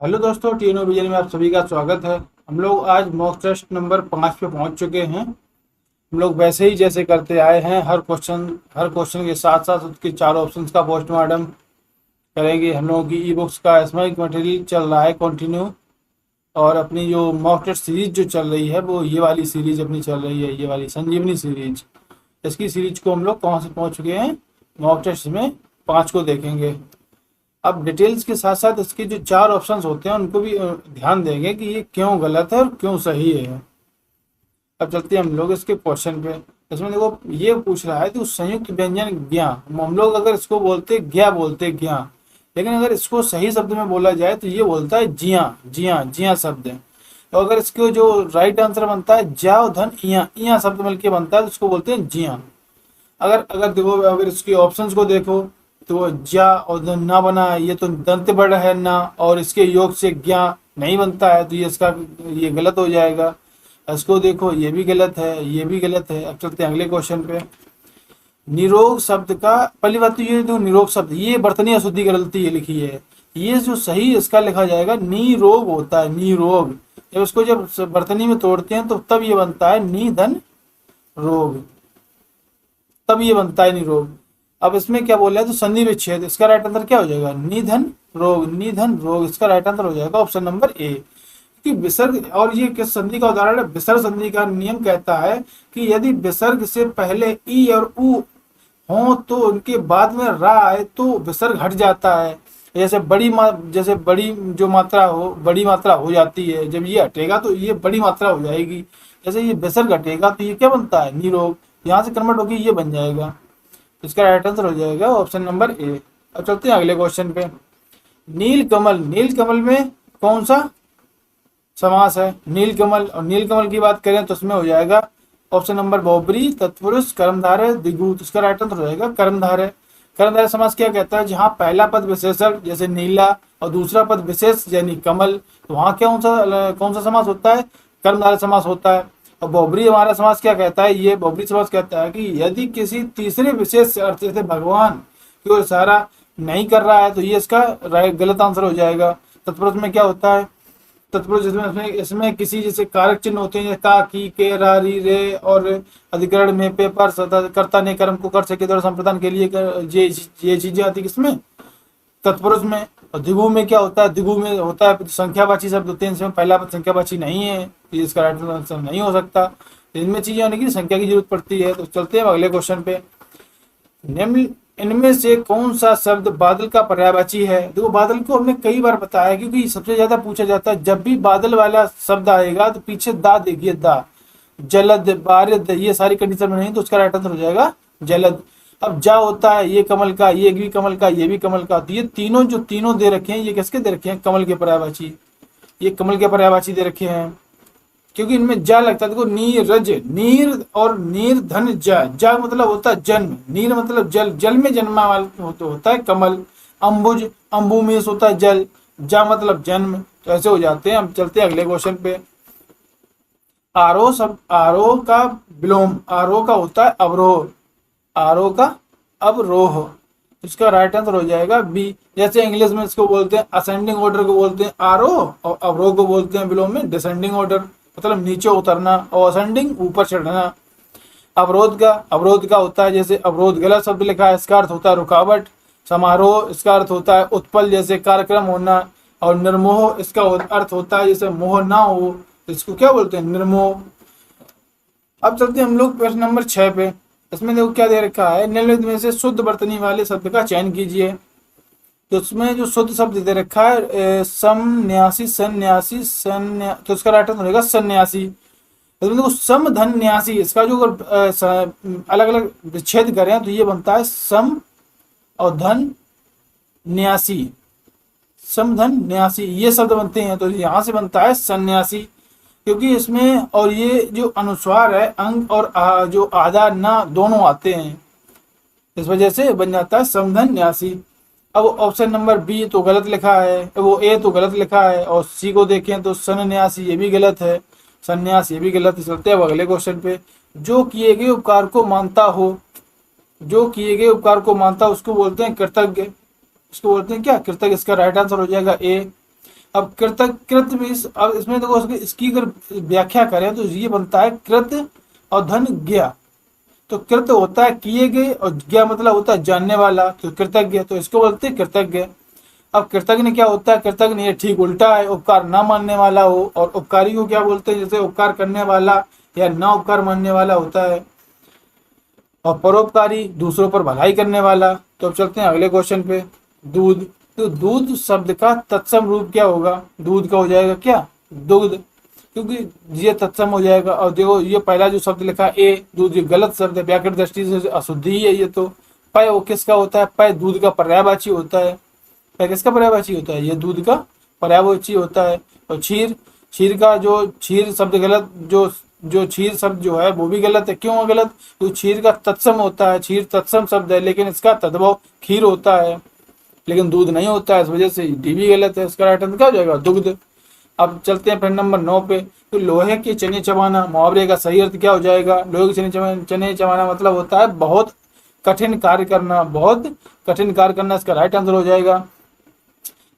Hello दोस्तों, टीएनओ vision में आप सभी का स्वागत है। हम लोग आज मॉक टेस्ट नंबर 5 पे पहुंच चुके हैं। हम लोग वैसे ही जैसे करते आए हैं, हर क्वेश्चन के साथ साथ उसके चार ऑप्शंस का पोस्टमार्टम करेंगे। हम लोगों की ई बुक्स का इसमें मटेरियल चल रहा है कंटिन्यू। और अपनी जो मॉक टेस्ट सीरीज जो चल रही है वो ये वाली सीरीज अपनी चल रही है, ये वाली संजीवनी सीरीज। इसकी सीरीज को हम लोग कहाँ से पहुंच चुके हैं, मॉक टेस्ट में 5 को देखेंगे। अब डिटेल्स के साथ साथ इसके जो चार ऑप्शंस होते हैं उनको भी ध्यान देंगे कि ये क्यों गलत है और क्यों सही है। अब चलते हैं हम लोग इसके क्वेश्चन पे। इसमें देखो ये पूछ रहा है कि उस संयुक्त व्यंजन ज्ञा, हम लोग अगर इसको बोलते ज्ञा बोलते ज्ञा, लेकिन अगर इसको सही शब्द में बोला जाए तो ये बोलता है जिया जिया जिया शब्द है। तो अगर इसको जो राइट आंसर बनता है ज्या और धन इया इया शब्द मिलके बनता है तो उसको बोलते हैं जिया। अगर अगर देखो, अगर इसके ऑप्शंस को देखो तो ज्या और ना बना है, ये तो दंत बड़ है ना, और इसके योग से ज्ञा नहीं बनता है तो ये इसका ये गलत हो जाएगा। इसको देखो ये भी गलत है, ये भी गलत है। अब चलते हैं अगले क्वेश्चन पे। निरोग शब्द का पहली बात तो ये जो निरोग शब्द, ये बर्तनी अशुद्धि की गलती ये लिखी है। ये जो सही इसका लिखा जाएगा निरोग होता है, निरोग। जब इसको जब बर्तनी में तोड़ते हैं तो तब ये बनता है निधन रोग, तब ये बनता है निरोग। अब इसमें क्या बोला है तो संधि विच्छेद, इसका राइट आंसर क्या हो जाएगा निधन रोग, निधन रोग इसका राइट आंसर हो जाएगा ऑप्शन नंबर ए। कि विसर्ग, और ये किस संधि का उदाहरण है, विसर्ग संधि का नियम कहता है कि यदि विसर्ग से पहले ई और उ हो तो उनके बाद में रा आए तो विसर्ग हट जाता है। जैसे बड़ी जो मात्रा हो, बड़ी मात्रा हो जाती है, जब ये हटेगा तो ये बड़ी मात्रा हो जाएगी। जैसे ये विसर्ग हटेगा तो ये क्या बनता है निरोग, यहाँ से कन्वर्ट होकर ये बन जाएगा। इसका राइट आंसर हो जाएगा ऑप्शन नंबर ए। अब चलते हैं अगले क्वेश्चन पे। नीलकमल, नीलकमल में कौन सा समास है नीलकमल, और नीलकमल की बात करें तो उसमें हो जाएगा ऑप्शन नंबर बहुब्री तत्पुरुष कर्मधारय द्विगु। इसका राइट आंसर हो जाएगा कर्मधारय। कर्मधारय समास क्या कहता है, जहाँ पहला पद विशेषण जैसे नीला और दूसरा पद विशेष यानी कमल, तो वहाँ कौन सा समास होता है, कर्मधारय समास होता है। और बहुब्री हमारा समास क्या कहता है, ये बहुब्री समास कहता है कि यदि किसी तीसरे विशेष अर्थ जैसे भगवान की ओर इशारा नहीं कर रहा है तो ये इसका गलत आंसर हो जाएगा। तत्पुरुष में क्या होता है, तत्पुरुष इसमें इसमें किसी जैसे कारक चिन्ह होते हैं, जैसे का की के रा री रे, और अधिकरण में पे पर कर्ता ने कर्म को कर सके द्वारा संप्रदान के लिए ये चीजें आती किसमें, तत्पुरुष में। और द्विगु में क्या होता है, द्विगु में होता है संख्यावाची शब्द होते हैं, इसमें पहला पद संख्यावाची नहीं है, ये इसका राइट आंसर नहीं हो सकता। इनमें चीजें होने की संख्या की जरूरत पड़ती है। तो चलते हैं अगले क्वेश्चन पे। निम्न इनमें से कौन सा शब्द बादल का पर्यायवाची है। देखो बादल को हमने कई बार बताया क्योंकि सबसे ज्यादा पूछा जाता है, जब भी बादल वाला शब्द आएगा तो पीछे दा देखिए, दा जलद बारिद ये सारी कंडीशन में नहीं, तो उसका राइट आंसर हो जाएगा जलद। अब जा होता है ये कमल का, ये भी कमल का, ये भी कमल का, तो ये तीनों जो तीनों दे रखे हैं ये किसके दे रखे हैं, कमल के पर्यायवाची, ये कमल के पर्यायवाची दे रखे हैं। क्योंकि इनमें जा लगता है, देखो नीरज, नीर और नीर धन जा, जा मतलब होता है जन्म, नीर मतलब जल, जल में जन्मा वाला होता है कमल। अंबुज, अंबु में होता है जल, जा मतलब जन्म। तो ऐसे हो जाते हैं। हम चलते हैं अगले क्वेश्चन पे। आरोह सब, आरोह का विलोम, आरोह का होता है अवरोह, आरोह का अवरोह, इसका राइट आंसर हो जाएगा बी। जैसे इंग्लिश में इसको बोलते हैं असेंडिंग ऑर्डर को बोलते हैं आरोह, और अवरोह को बोलते हैं विलोम में डिसेंडिंग ऑर्डर, मतलब नीचे उतरना, और असेंडिंग ऊपर चढ़ना। अवरोध का होता है, जैसे अवरोध गलत शब्द लिखा है, इसका अर्थ होता है रुकावट। समारोह इसका अर्थ होता है उत्पल, जैसे कार्यक्रम होना। और निर्मोह इसका अर्थ होता है जैसे मोह ना हो, तो इसको क्या बोलते हैं निर्मोह। अब चलते हैं हम लोग प्रश्न नंबर 6 पे। इसमें देखो क्या दे रखा है, निम्नलिखित में से शुद्ध वर्तनी वाले शब्द का चयन कीजिए। तो उसमें जो शुद्ध शब्द दे रखा है समन्यासी, सन्यासी, तो इसका राइट आंसर होगा सन्यासी। इसमें देखो सम धन न्यासी, इसका जो अलग अलग विच्छेद करें तो ये बनता है सम और धन न्यासी, सम धन न्यासी ये शब्द बनते हैं, तो यहाँ से बनता है सन्यासी। क्योंकि इसमें और ये जो अनुस्वार है अंग और जो आधा ना दोनों आते हैं, इस वजह से बन जाता है समधन न्यासी। अब ऑप्शन नंबर बी तो गलत लिखा है, वो ए तो गलत लिखा है, और सी को देखें तो सन्यासी ये भी गलत है, सन्यास ये भी गलत है। चलते हैं अब अगले क्वेश्चन पे। जो किए गए उपकार को मानता हो, जो किए गए उपकार को मानता हो उसको बोलते हैं कृतज्ञ, उसको बोलते हैं क्या, कृतज्ञ। इसका राइट आंसर हो जाएगा ए। अब कृत भी अब इसमें देखो इसकी अगर व्याख्या करें तो ये बनता है कृत और धन ज्ञा। तो कृत होता है किए गए और ज्ञा मतलब होता है जानने वाला, तो कृतज्ञ, तो इसको बोलते हैं कृतज्ञ। अब कृतज्ञ क्या होता है? कृतज्ञ ये ठीक उल्टा है, उपकार ना मानने वाला हो। और उपकारी को क्या बोलते हैं? जैसे उपकार करने वाला या ना उपकार मानने वाला होता है। और परोपकारी दूसरों पर भलाई करने वाला। तो अब चलते हैं अगले क्वेश्चन पे। दूध, तो दूध शब्द का तत्सम रूप क्या होगा? दूध का हो जाएगा क्या? दुग्ध, क्योंकि ये तत्सम हो जाएगा। और देखो ये पहला जो शब्द लिखा ए दूध, ये गलत शब्द है, व्याकरण दृष्टि से अशुद्धि ही है ये। तो पय वो किसका होता है? पय दूध का पर्यायवाची होता है। पय किसका पर्यायवाची होता है? ये दूध का पर्यायवाची होता है। और क्षीर, क्षीर का जो क्षीर शब्द गलत, जो क्षीर शब्द जो है वो भी गलत है। क्यों गलत? क्योंकि क्षीर का तत्सम होता है, क्षीर तत्सम शब्द है, लेकिन इसका तद्भव खीर होता है, लेकिन दूध नहीं होता है, इस वजह से डी भी गलत है। इसका राइट आंसर क्या हो जाएगा? दुग्ध। अब चलते हैं फिर नंबर 9 पे। तो लोहे के चने चबाना, मुहावरे का सही अर्थ क्या हो जाएगा? लोहे के चने चबाना मतलब होता है बहुत कठिन कार्य करना, बहुत कठिन कार्य करना। इसका राइट आंसर हो जाएगा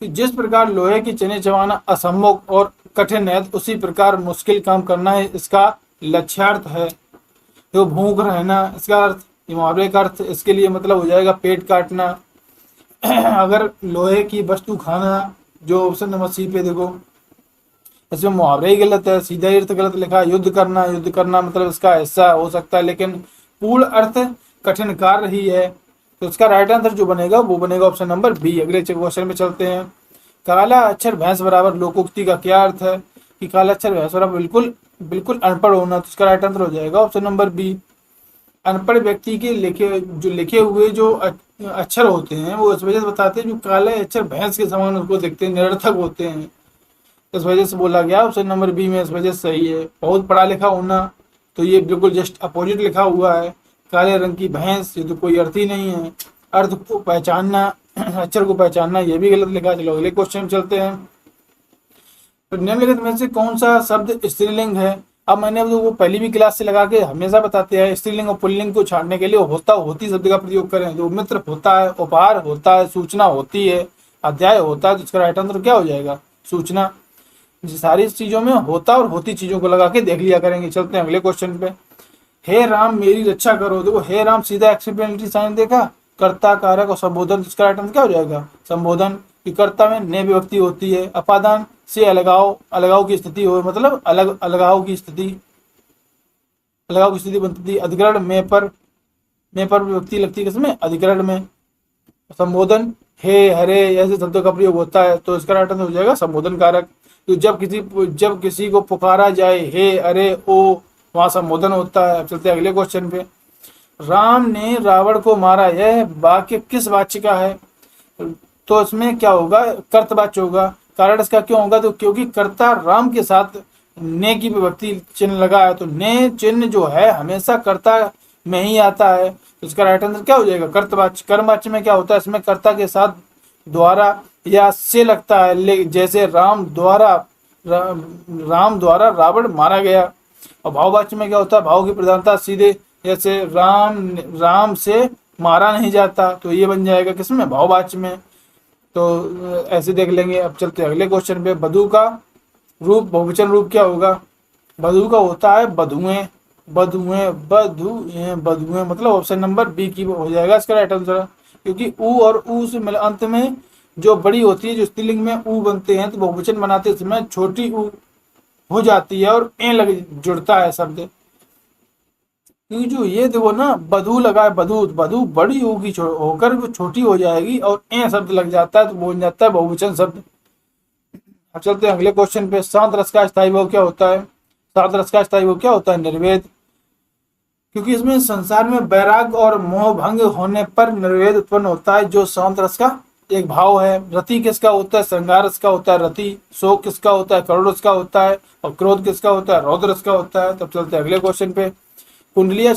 कि जिस प्रकार लोहे की चने चबाना असंभव और कठिन है, तो उसी प्रकार मुश्किल काम करना है इसका लक्ष्यार्थ है। तो भूख रहना इसका अर्थ, मुहावरे का अर्थ इसके लिए मतलब हो जाएगा पेट काटना। अगर लोहे की वस्तु खाना, जो ऑप्शन नंबर सी पे देखो, इसमें मुहावरे ही गलत है, सीधा ही अर्थ गलत लिखा है। युद्ध करना, युद्ध करना मतलब इसका ऐसा हो सकता है, लेकिन पूर्ण अर्थ कठिन कार्य ही है। तो इसका राइट आंसर जो बनेगा वो बनेगा ऑप्शन नंबर बी। अगले क्वेश्चन में चलते हैं। काला अक्षर भैंस बराबर लोकोक्ति का क्या अर्थ है? कि काला अक्षर भैंस बराबर बिल्कुल बिल्कुल अनपढ़ होना। तो इसका राइट आंसर हो जाएगा ऑप्शन नंबर बी। अनपढ़ व्यक्ति के लिखे हुए जो अक्षर होते हैं वो इस वजह से बताते हैं, जो काले अक्षर भैंस के समान उसको दिखते हैं, निरर्थक होते हैं, इस वजह से बोला गया ऑप्शन नंबर बी में, इस वजह से सही है। बहुत पढ़ा लिखा होना, तो ये बिल्कुल जस्ट अपोजिट लिखा हुआ है। काले रंग की भैंस, ये तो कोई अर्थ ही नहीं है। अर्थ को पहचानना, अक्षर को पहचानना, ये भी गलत लिखा। चलो अगले क्वेश्चन चलते हैं। तो निम्नलिखित में से कौन सा शब्द स्त्रीलिंग है? अब मैंने वो पहली भी क्लास से लगा के हमेशा बताते हैं, स्त्रीलिंग और पुल्लिंग को छाड़ने के लिए होता होती शब्द का प्रयोग करें। तो मित्र होता है, उपहार होता है, सूचना होती है, अध्याय होता है। तो इसका राइट आंसर क्या हो जाएगा? सूचना। सारी चीजों में होता और होती चीजों को लगा के देख लिया करेंगे। चलते हैं अगले क्वेश्चन पे। हे राम मेरी रक्षा करो। देखो हे राम सीधा एक्सप्लेनेटरी साइन देखा, कर्ता कारक और संबोधन। इसका राइट आंसर क्या हो जाएगा? संबोधन। कि कर्ता में ने विभक्ति होती है। अपादान से अलगाव, अलगाव की स्थिति हो, मतलब अलगाव की स्थिति बनती थी। अधिकरण में पर विभक्ति लगती है किसमें? अधिकरण में। संबोधन हे हरे ऐसे शब्दों का प्रयोग होता है। तो इसका राइट आंसर हो जाएगा संबोधन कारक। तो जब किसी को पुकारा जाए हे अरे ओ, वहां संबोधन होता है। चलते अगले क्वेश्चन पे। राम ने रावण को मारा, यह वाक्य किस वाच्य का है? तो इसमें क्या होगा? कर्तवाच्य होगा। कारण इसका क्यों होगा? तो क्योंकि कर्ता राम के साथ ने की विभक्ति चिन्ह लगा है, तो ने चिन्ह जो है हमेशा कर्ता में ही आता है। तो इसका राइट आंसर क्या हो जाएगा? कर्तवाच्य। कर्मवाच्य में क्या होता है? इसमें कर्ता के साथ द्वारा या से लगता है, जैसे राम द्वारा रावण मारा गया। और भाववाच्य में क्या होता है? भाव की प्रधानता सीधे, जैसे राम से मारा नहीं जाता। तो ये बन जाएगा किसमें? भाववाच्य में। तो ऐसे देख लेंगे। अब चलते अगले क्वेश्चन पे। बधु का रूप, बहुवचन रूप क्या होगा? बधु का होता है बधुएं, बधुएं मतलब ऑप्शन नंबर बी की हो जाएगा इसका राइट आंसर। क्योंकि ऊ और ऊ से मिल अंत में जो बड़ी होती है, जो स्त्रीलिंग में ऊ बनते हैं, तो बहुवचन बनाते समय छोटी ऊ हो जाती है और ए लग जुड़ता है शब्द। क्योंकि जो ये देखो ना, बधू लगा है, बधू बड़ी होगी होकर वो छोटी हो जाएगी और ए शब्द लग जाता है, तो बोल जाता है बहुवचन शब्द। अब चलते हैं अगले क्वेश्चन पे। शांत रस का स्थायी भाव क्या होता है? शांत रस का स्थायी भाव क्या होता है? निर्वेद। क्योंकि इसमें संसार में वैराग और मोह भंग होने पर निर्वेद उत्पन्न होता है, जो शांत रस का एक भाव है। रति किसका होता है? श्रृंगार रस का होता है रति। शोक किसका होता है? करुण रस का होता है। और क्रोध किसका होता है? रौद्र रस का होता है। तब चलते हैं अगले क्वेश्चन पे। कुंडलिया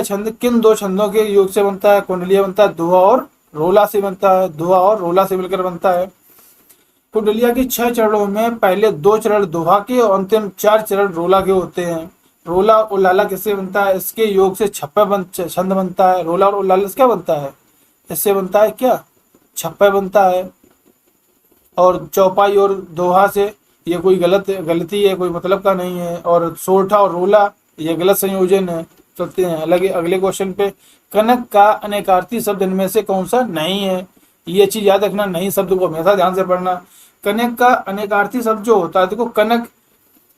छंद किन दो छंदों के योग से बनता है? कुंडलिया बनता है दुहा और रोला से बनता है, दुहा और रोला से मिलकर बनता है। कुंडलिया के 6 चरणों में पहले 2 चरण दुहा के और अंतिम 4 चरण रोला के होते हैं। रोला और उलाला किससे बनता है? इसके योग से छंद बनता है। रोला और उलाला क्या बनता है? इससे बनता है क्या? छप्पे बनता है। और चौपाई और दोहा से ये कोई गलती है, कोई मतलब का नहीं है। और सोरठा और रोला ये गलत संयोजन है। चलते हैं अगले क्वेश्चन पे। कनक का अनेकार्थी शब्द इनमें से कौन सा नहीं है? ये चीज याद रखना, नहीं शब्द को हमेशा ध्यान से पढ़ना। कनक का अनेकार्थी शब्द जो होता है, देखो कनक,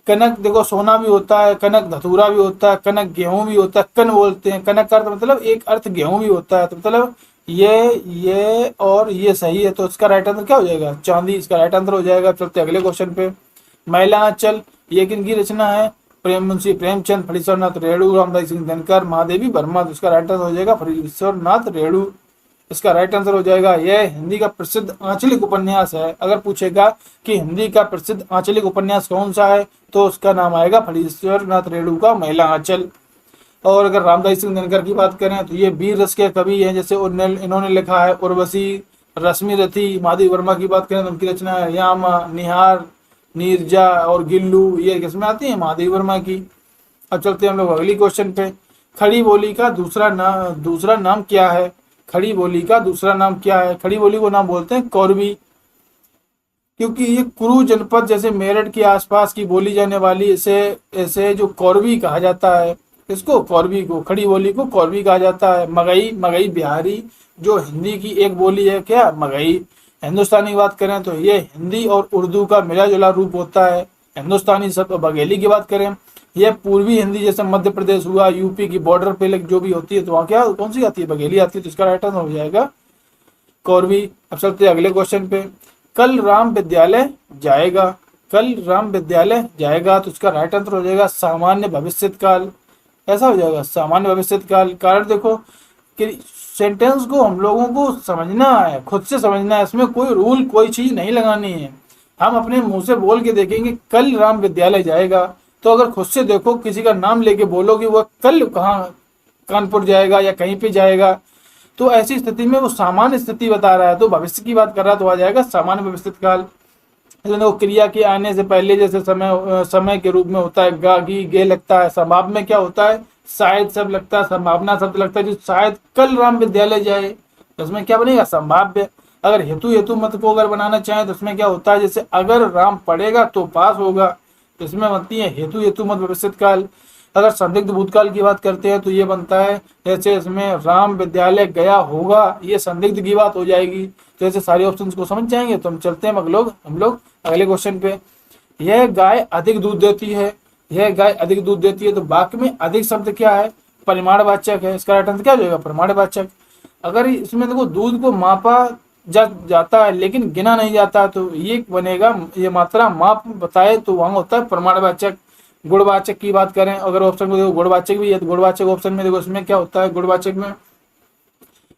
कनक देखो सोना भी होता है, कनक धतूरा भी होता है, कनक गेहूं भी होता है, कन बोलते हैं। कनक का अर्थ मतलब एक अर्थ गेहूं भी होता है, तो मतलब ये और ये सही है, तो इसका राइट आंसर क्या हो जाएगा? चांदी इसका राइट आंसर हो जाएगा। चलते अगले क्वेश्चन पे। मैलांचल ये किनकी रचना है? मुंशी प्रेमचंद, फणीश्वरनाथ रेणु, रामदास सिंह दिनकर, महादेवी वर्मा। तो इसका राइट आंसर हो जाएगा फणीश्वरनाथ रेणु, इसका राइट आंसर हो जाएगा। यह हिंदी का प्रसिद्ध आंचलिक उपन्यास है। अगर पूछेगा कि हिंदी का प्रसिद्ध आंचलिक उपन्यास कौन सा है, तो उसका नाम आएगा फणीश्वरनाथ रेणु का मैला आंचल। और अगर रामदास सिंह दिनकर की बात करें तो ये वीर रस के कवि हैं, जैसे इन्होंने लिखा है उर्वशी, रश्मि रथी। माधवी वर्मा की बात करें तो उनकी रचना है यामा, निहार, नीरजा और गिल्लू, ये किसमें आती है? माधवी वर्मा की। अब चलते हैं हम लोग अगली क्वेश्चन पे। खड़ी बोली का दूसरा नाम क्या है? खड़ी बोली का दूसरा नाम क्या है? खड़ी बोली को नाम बोलते हैं कौरवी, क्योंकि ये कुरु जनपद जैसे मेरठ के आसपास की बोली जाने वाली इसे जो कौरवी कहा जाता है, इसको कौरवी को, खड़ी बोली को कौरवी कहा जाता है। मगही बिहारी जो हिंदी की एक बोली है, क्या? मगही। हिंदुस्तानी की बात करें तो ये हिंदी और उर्दू का मिला जुला रूप होता है, हिंदुस्तानी शब्द। बघेली की बात करें, यह पूर्वी हिंदी, जैसे मध्य प्रदेश हुआ, यूपी की बॉर्डर पे जो भी होती है, तो वहाँ क्या कौन सी आती है? बघेली आती है, तो इसका राइट आंसर हो जाएगा कौरवी। अब चलते हैं अगले क्वेश्चन पे। कल राम विद्यालय जाएगा, कल राम विद्यालय जाएगा, तो इसका राइट आंसर हो जाएगा सामान्य भविष्यत काल। ऐसा हो जाएगा सामान्य भविष्यत काल। कारण देखो कि सेंटेंस को हम लोगों को समझना है, खुद से समझना है, इसमें कोई रूल कोई चीज नहीं लगानी है। हम अपने मुंह से बोल के देखेंगे कल राम विद्यालय जाएगा, तो अगर खुद से देखो किसी का नाम लेके बोलोगे वह कल कहाँ कानपुर जाएगा या कहीं पे जाएगा, तो ऐसी स्थिति में वो सामान्य स्थिति बता रहा है, तो भविष्य की बात कर रहा है, तो आ जाएगा सामान्य भविष्यत काल। देखो क्रिया के आने से पहले जैसे समय के रूप में होता है गा, गी, गे लगता है। संभाव में क्या होता है? शायद शब्द लगता है, संभावना शब्द लगता है। जो शायद कल राम विद्यालय जाए, तो उसमें क्या बनेगा? संभाव्य। अगर हेतु मत को अगर बनाना चाहें तो उसमें क्या होता है? जैसे अगर राम पढ़ेगा तो पास होगा, तो इसमें बनती है हेतु मत भविष्यत काल। अगर संदिग्ध भूतकाल की बात करते हैं तो ये बनता है जैसे इसमें राम विद्यालय गया होगा, ये संदिग्ध की बात हो जाएगी। तो ऐसे सारे ऑप्शंस को समझ जाएंगे। तो हम चलते हैं हम लोग अगले क्वेश्चन पे। यह गाय अधिक दूध देती है, यह गाय अधिक दूध देती है, तो वाक्य में अधिक शब्द क्या है? परिमाणवाचक है। इसका राइट आंसर क्या हो जाएगा? परिमाणवाचक। अगर इसमें देखो दूध को मापा जाता है लेकिन गिना नहीं जाता, तो ये बनेगा, ये मात्रा माप बताए तो वहां होता है प्रमाणवाचक। गुणवाचक की बात करें अगर ऑप्शन को देखो, गुणवाचक भी है, तो गुणवाचक ऑप्शन में देखो इसमें क्या होता है? गुणवाचक में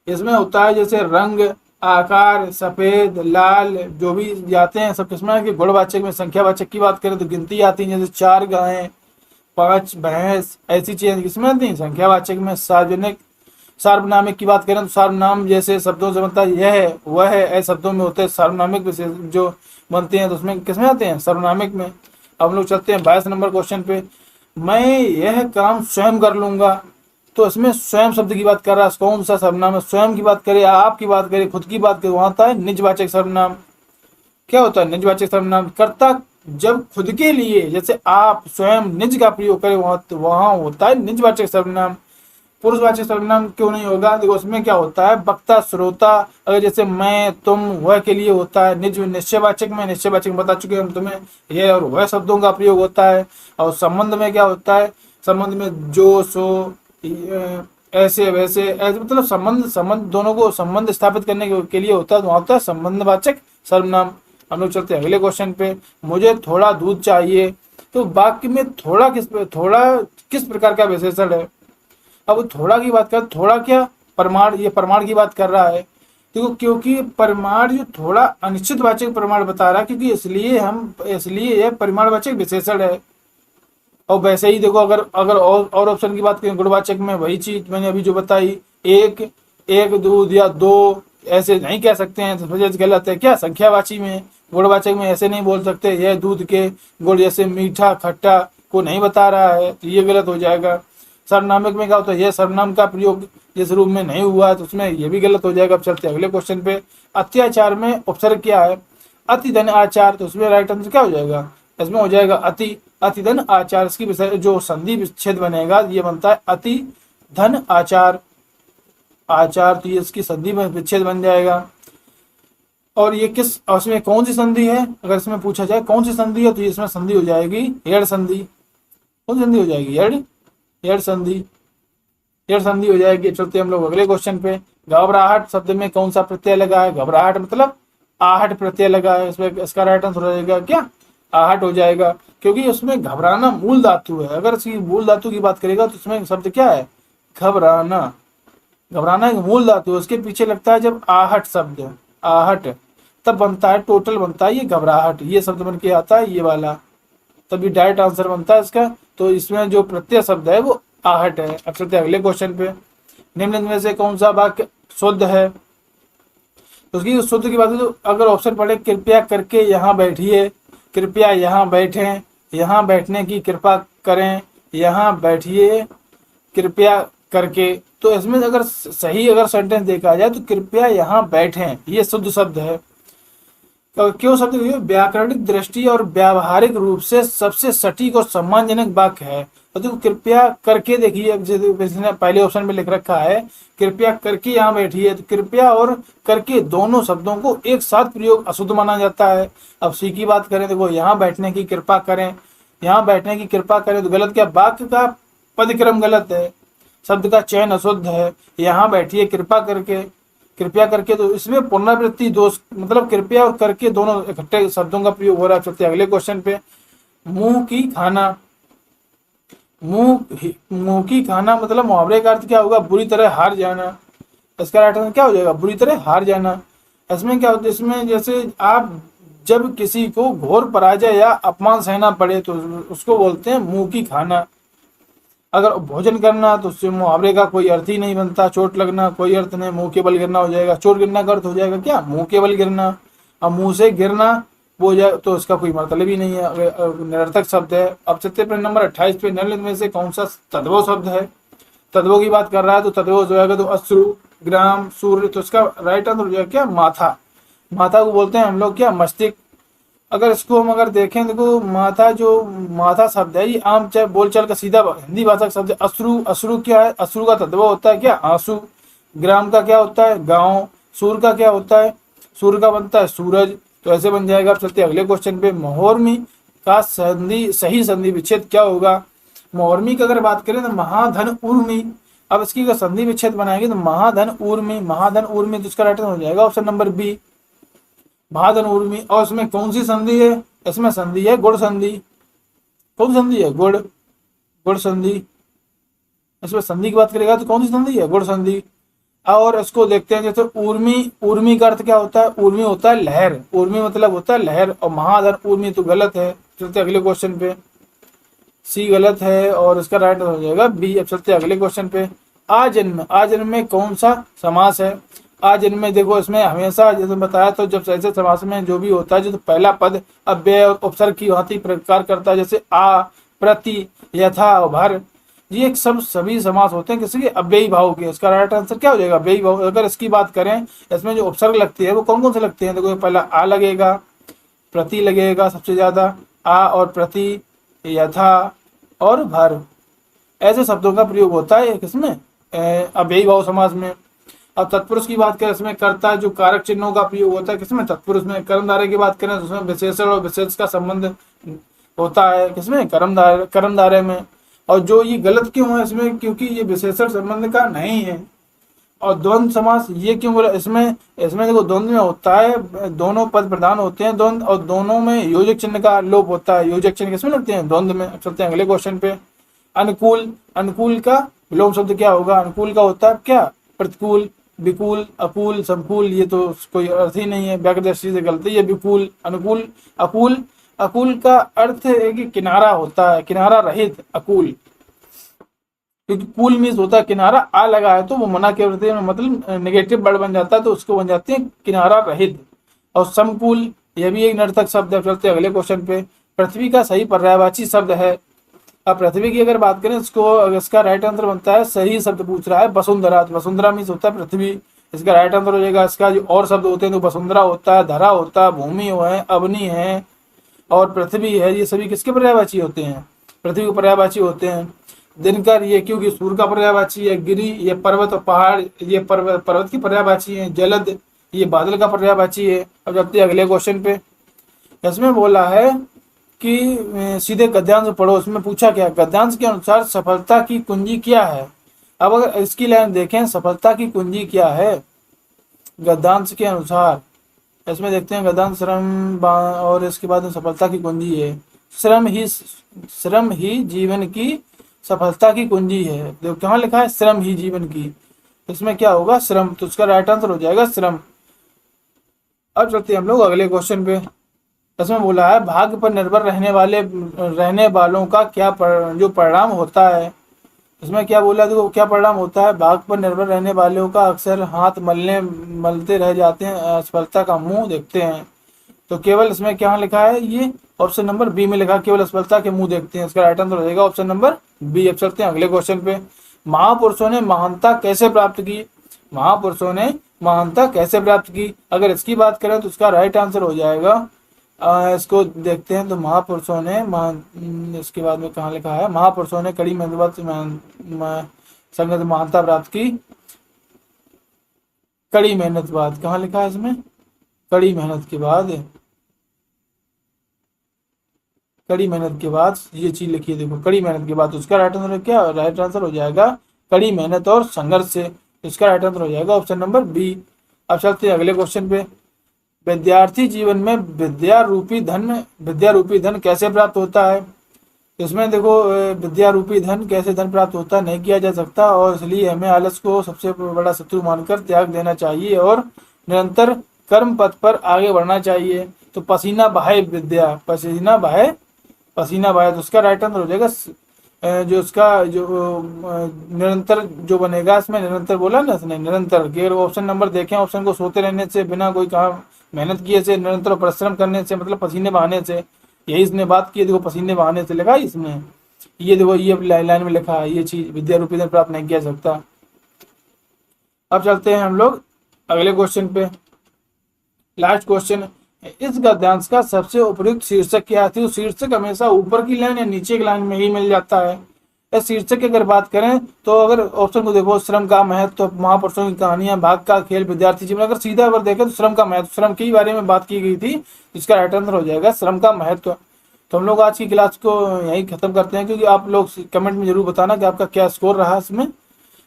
इसमें होता है जैसे रंग, आकार, सफेद, लाल, जो भी जाते हैं सब किसमें कि गुणवाचक में। संख्यावाचक की बात करें तो गिनती आती है, जैसे 4 गायें, 5 भैंस, ऐसी चीजें किसमें आती हैं? संख्यावाचक में। सार्वजनिक सार्वनामिक की बात करें तो सार्वनाम जैसे शब्दों से बनता है यह है वह है, ऐसे शब्दों में होते हैं सार्वनामिक जो बनते हैं, तो उसमें किसमें आते हैं? सर्वनामिक में। अब हम लोग चलते हैं 22 नंबर क्वेश्चन पे। मैं यह काम स्वयं कर लूंगा, तो इसमें स्वयं शब्द की बात कर रहा है, कौन सा सर्वनाम है? स्वयं की बात करें, आप की बात करें, खुद की बात करें, वहां आता है निजवाचक सर्वनाम। क्या होता है? निजवाचक सर्वनाम। कर्ता जब खुद के लिए, जैसे आप स्वयं, निज का प्रयोग करें, वहां होता है निजवाचक सर्वनाम। पुरुषवाचक सर्वनाम क्यों नहीं होगा? देखो उसमें क्या होता है? वक्ता, श्रोता। अगर जैसे मैं, तुम, वह के लिए होता है। निश्चयवाचक में बता चुके हम तुम्हें, यह और वह शब्दों का प्रयोग होता है। और संबंध में क्या होता है? संबंध में जो, सो, ऐसे, वैसे, ऐसे, मतलब संबंध दोनों को संबंध स्थापित करने के लिए होता है, तो वहां होता है संबंधवाचक सर्वनाम। हम लोग चलते हैं अगले क्वेश्चन पे। मुझे थोड़ा दूध चाहिए, तो वाक्य में थोड़ा किस प्रकार का विशेषण है? अब थोड़ा की बात कर, थोड़ा क्या? प्रमाण, ये प्रमाण की बात कर रहा है। देखो क्योंकि प्रमाण जो थोड़ा अनिश्चित वाचक प्रमाण बता रहा है, क्योंकि इसलिए यह परिमाणवाचक विशेषण है। और वैसे ही देखो अगर और ऑप्शन की बात करें, गुणवाचक में वही चीज मैंने अभी जो बताई, एक दूध या 2 ऐसे नहीं कह सकते हैं, तो गलत है। क्या? संख्यावाची में, गुणवाचक में ऐसे नहीं बोल सकते। यह दूध के गुण जैसे मीठा, खट्टा को नहीं बता रहा है, तो ये गलत हो जाएगा। सर्वनामिक में क्या होता है? यह सर्वनाम का प्रयोग जिस रूप में नहीं हुआ है, तो उसमें यह भी गलत हो जाएगा। अब चलते अगले क्वेश्चन पे। अत्याचार में उपसर्ग क्या है? अति धन आचार, तो उसमें राइट आंसर क्या हो जाएगा, इसमें हो जाएगा अति, अति धन आचार। इसकी जो संधि विच्छेद बनेगा ये बनता है अति धन आचार, आचार, तो ये इसकी संधि में विच्छेद बन जाएगा। और ये किस, उसमें कौन सी संधि है, अगर इसमें पूछा जाए कौन सी संधि है, तो इसमें संधि हो जाएगी एड़ संधि। कौन सी संधि हो जाएगी, एड़ संधि, एड़ संधि हो जाएगी। चलते हम लोग अगले क्वेश्चन पे। घबराहट शब्द में कौन सा प्रत्यय लगा है, घबराहट मतलब आहट प्रत्यय लगा है, इसमें इसका राइट आंसर हो जाएगा क्या, आहट हो जाएगा, क्योंकि उसमें घबराना मूल धातु है। अगर इसकी मूल धातु की बात करेगा तो इसमें शब्द क्या है, घबराना, घबराना एक मूल धातु है, उसके पीछे लगता है जब आहट शब्द, आहट, तब बनता है, टोटल बनता है ये घबराहट, ये शब्द बन के आता है ये वाला, तभी डायरेक्ट आंसर बनता है इसका। तो इसमें जो प्रत्यय शब्द है वो आहट है। अब चलते हैं अगले क्वेश्चन पे। निम्न में से कौन सा वाक्य शुद्ध है, तो उसकी शुद्ध की बात है तो अगर ऑप्शन पढ़े, कृपया करके यहाँ बैठिए, कृपया यहाँ बैठें, यहाँ बैठने की कृपा करें, यहाँ बैठिए, कृपया करके, तो इसमें अगर सही अगर सेंटेंस देखा जाए तो कृपया यहाँ बैठें ये शुद्ध शब्द है। क्यों शब्द, व्याकरणिक दृष्टि और व्यावहारिक रूप से सबसे सटीक और सम्मानजनक वाक्य है। तो देखो कृपया करके, देखिए जिसने पहले ऑप्शन में लिख रखा है कृपया करके यहाँ बैठिए, तो कृपया और करके दोनों शब्दों को एक साथ प्रयोग अशुद्ध माना जाता है। अब सी की बात करें, देखो यहाँ बैठने की कृपा करें, यहाँ बैठने की कृपा करें तो गलत क्या, वाक्य का पदक्रम गलत है, शब्द का चयन अशुद्ध है। यहाँ बैठिए कृपा करके, कृपया करके, तो इसमें पुनरावृत्ति दोष, मतलब कृपया और करके दोनों इकट्ठे शब्दों का प्रयोग हो रहा है। चलते अगले क्वेश्चन पे। मुंह की खाना, मुंह की खाना मतलब मुहावरे का अर्थ क्या होगा, बुरी तरह हार जाना। इसका राइट आंसर क्या हो जाएगा, बुरी तरह हार जाना। इसमें क्या होता है, इसमें जैसे आप जब किसी को घोर पराजय या अपमान सहना पड़े तो उसको बोलते हैं मुंह की खाना। अगर भोजन करना तो उससे मुहावरे का कोई अर्थ ही नहीं बनता, चोट लगना कोई अर्थ नहीं, मुंह के बल गिरना हो जाएगा, चोट गिरना का अर्थ हो जाएगा क्या, मुंह के बल गिरना। अब मुंह से गिरना वो जाए तो उसका कोई मतलब ही नहीं है, निरर्थक शब्द है। अब चलते हैं नंबर 28 पे। निम्नलिखित में से कौन सा तद्भव शब्द है, तद्भव की बात कर रहा है तो तद्भव जो है तो अश्रु, ग्राम, सूर्य, तो इसका राइट आंसर हो जाएगा क्या, माथा। माथा को बोलते हैं हम लोग क्या, मस्तिष्क। अगर इसको हम अगर देखें, देखो माथा, जो माथा शब्द है ये आम चाहे बोलचाल का सीधा हिंदी भाषा का शब्द है। अश्रु, अश्रु क्या है, अश्रु का तद्भव होता है क्या, आंसू। ग्राम का क्या होता है, गांव। सूर्य का क्या होता है, सूर्य का बनता है सूरज, तो ऐसे बन जाएगा। अब चलते अगले क्वेश्चन पे। मोहर्मी का संधि, सही संधि विच्छेद क्या होगा। मोहर्मी की अगर बात करें तो महाधन उर्मी। अब इसकी अगर संधि विच्छेद बनाएंगे तो महाधन उर्मी, महाधन उर्मी, तो इसका राइट हो जाएगा ऑप्शन नंबर बी, महाधन उर्मी। और इसमें कौन सी संधि है, इसमें संधि है गुण संधि। कौन संधि है, गुण, गुण संधि। इसमें संधि की बात करेगा तो कौन सी संधि है, गुण संधि। और इसको देखते हैं, जैसे उर्मी, उर्मी का अर्थ क्या होता है, उर्मी होता है लहर, उर्मी मतलब होता है लहर, और महाधन उर्मी तो गलत है। चलते अगले क्वेश्चन पे। सी गलत है और इसका राइट हो जाएगा बी। अब चलते अगले क्वेश्चन पे। आजन्म, आजन्म में कौन सा समास है। आजन्म में देखो इसमें हमेशा जैसे बताया तो जब ऐसे समास में जो भी होता है जो तो पहला पद अव्यय और उपसर्ग की भांति प्रकार करता है, जैसे आ, प्रति, यथा, भर, ये एक सब सभी समास होते हैं किसी के अव्ययी भाव के। इसका राइट आंसर क्या हो जाएगा, अव्ययी भाव। अगर इसकी बात करें, इसमें जो उपसर्ग लगती है वो कौन कौन से लगते हैं, देखो पहला आ लगेगा, प्रति लगेगा सबसे ज्यादा, आ और प्रति, यथा और भर, ऐसे शब्दों का प्रयोग होता है किसमें, अव्ययी भाव समास में। अब तत्पुरुष की बात करें, इसमें कर्ता जो कारक चिन्हों का प्रयोग होता है किसमें, तत्पुरुष में। कर्मधारय की बात करें तो उसमें विशेषण और विशेष का संबंध होता है किसमें, कर्मधारय में। और जो ये गलत क्यों है इसमें, क्योंकि ये विशेषण संबंध का नहीं है। और द्वंद्व समास ये क्यों बोला, इसमें देखो द्वंद्व में होता है, दोनों पद प्रधान होते हैं द्वंद्व, और दोनों में योजक चिन्ह का लोप होता है। योजक चिन्ह किसमें लगते हैं, द्वंद्व में। चलते हैं अगले क्वेश्चन पे। अनुकूल, अनुकूल का विलोम शब्द क्या होगा, अनुकूल का होता है क्या, प्रतिकूल, विकूल, अकूल, समकूल, ये तो कोई अर्थ ही नहीं है, व्याकरण दृष्टि से गलती है। विकूल, अनुकूल, अकूल, अकूल का अर्थ है कि किनारा होता है, किनारा रहित अकूल, क्योंकि कूल मीन्स होता है किनारा, आ लगा है तो वो मना के प्रति मतलब नेगेटिव वर्ड बन जाता है, तो उसको बन जाते हैं किनारा रहित। और समकूल यह भी एक निरर्थक शब्द है। चलते अगले क्वेश्चन पे। पृथ्वी का सही पर्यायवाची शब्द है। अब पृथ्वी की अगर बात करें इसको, इसका राइट आंसर बनता है, सही शब्द पूछ रहा है वसुंधरा। वसुंधरा मीन्स होता है पृथ्वी, इसका राइट आंसर हो जाएगा। इसका जो और शब्द होते हैं तो वसुंधरा होता है, धरा होता है, भूमि है, अवनी है और पृथ्वी है। ये सभी किसके पर्यायवाची होते हैं? पृथ्वी के पर्यायवाची होते हैं। दिनकर ये क्योंकि सूर्य का पर्यायवाची है। गिरि ये पर्वत और पहाड़, ये पर्वत की पर्यायवाची है। जलद ये बादल का पर्यायवाची है। अब चलते हैं अगले क्वेश्चन पे। इसमें बोला है कि सीधे गद्यांश पढ़ो। उसमें पूछा क्या, गद्यांश के अनुसार सफलता की कुंजी क्या है। अब अगर इसकी लाइन देखें, सफलता की कुंजी क्या है गद्यांश के अनुसार, इसमें देखते हैं गद्यांश श्रम और इसके बाद में सफलता की कुंजी है। श्रम ही जीवन की सफलता की कुंजी है। देखो कहाँ लिखा है, श्रम ही जीवन की, इसमें क्या होगा, श्रम। तो उसका राइट आंसर हो जाएगा श्रम। अब चलते हैं हम लोग अगले क्वेश्चन पे। इसमें बोला है भाग्य पर निर्भर रहने वालों का क्या जो परिणाम होता है। इसमें क्या बोला, देखो क्या परिणाम होता है, भाग्य पर निर्भर रहने वालों का अक्सर हाथ मलते रह जाते हैं, असफलता का मुंह देखते हैं। तो केवल इसमें क्या लिखा है, ये ऑप्शन नंबर बी में लिखा, केवल असफलता के मुंह देखते हैं। इसका राइट आंसर हो जाएगा ऑप्शन नंबर बी। अब चलते हैं अगले क्वेश्चन पे। महापुरुषों ने महानता कैसे प्राप्त की। महापुरुषों ने महानता कैसे प्राप्त की, अगर इसकी बात करें तो इसका राइट आंसर हो जाएगा, इसको देखते हैं तो महापुरुषों ने इसके बाद में कहाँ लिखा है, महापुरुषों ने कड़ी मेहनत संगत महानता प्राप्त की। कड़ी मेहनत बाद कहाँ लिखा है इसमें, कड़ी मेहनत के बाद, कड़ी मेहनत के बाद ये चीज लिखी है, देखो कड़ी मेहनत के बाद। उसका राइट आंसर क्या, राइट आंसर हो जाएगा कड़ी मेहनत और संघर्ष से। इसका राइट आंसर हो जाएगा ऑप्शन नंबर बी। अब चलते हैं अगले क्वेश्चन पे। विद्यार्थी जीवन में विद्या रूपी धन कैसे प्राप्त होता है। इसमें देखो विद्या रूपी धन कैसे धन प्राप्त होता है, नहीं किया जा सकता, और इसलिए हमें आलस को सबसे बड़ा शत्रु मानकर त्याग देना चाहिए और निरंतर कर्म पथ पर आगे बढ़ना चाहिए। तो पसीना बहाए विद्या, पसीना बहाए, तो उसका राइट आंसर हो जाएगा जो उसका जो निरंतर जो बनेगा, इसमें निरंतर बोला ना इसने, निरंतर के ऑप्शन नंबर देखें, ऑप्शन को सोते रहने से, बिना कोई काम मेहनत किए से, निरंतर परिश्रम करने से, मतलब पसीने बहाने से, यही इसने बात की। देखो पसीने बहाने से लिखा है इसमें, ये देखो ये लाइन में लिखा है, ये चीज विद्या रूपी धन प्राप्त नहीं किया जा सकता। अब चलते हैं हम लोग अगले क्वेश्चन पे। लास्ट क्वेश्चन, इस गद्यांश का सबसे उपयुक्त शीर्षक क्या थी। शीर्षक हमेशा ऊपर की लाइन या नीचे की लाइन में ही मिल जाता है। इस शीर्षक की अगर बात करें तो अगर ऑप्शन को देखो, श्रम का महत्व, महापुरुषों की कहानियां, भाग का खेल, विद्यार्थी जीवन, अगर सीधा अगर देखें तो श्रम का महत्व, श्रम के बारे में बात की गई थी, इसका राइट आंसर हो जाएगा श्रम का महत्व। तो हम लोग आज की क्लास को यही खत्म करते हैं, क्योंकि आप लोग कमेंट में जरूर बताना कि आपका क्या स्कोर रहा इसमें,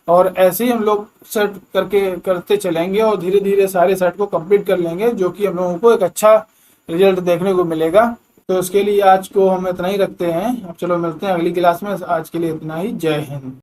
और ऐसे ही हम लोग सेट करते चलेंगे और धीरे धीरे सारे सेट को कंप्लीट कर लेंगे, जो कि हम लोगों को एक अच्छा रिजल्ट देखने को मिलेगा। तो इसके लिए आज को हम इतना ही रखते हैं। अब चलो मिलते हैं अगली क्लास में, आज के लिए इतना ही। जय हिंद।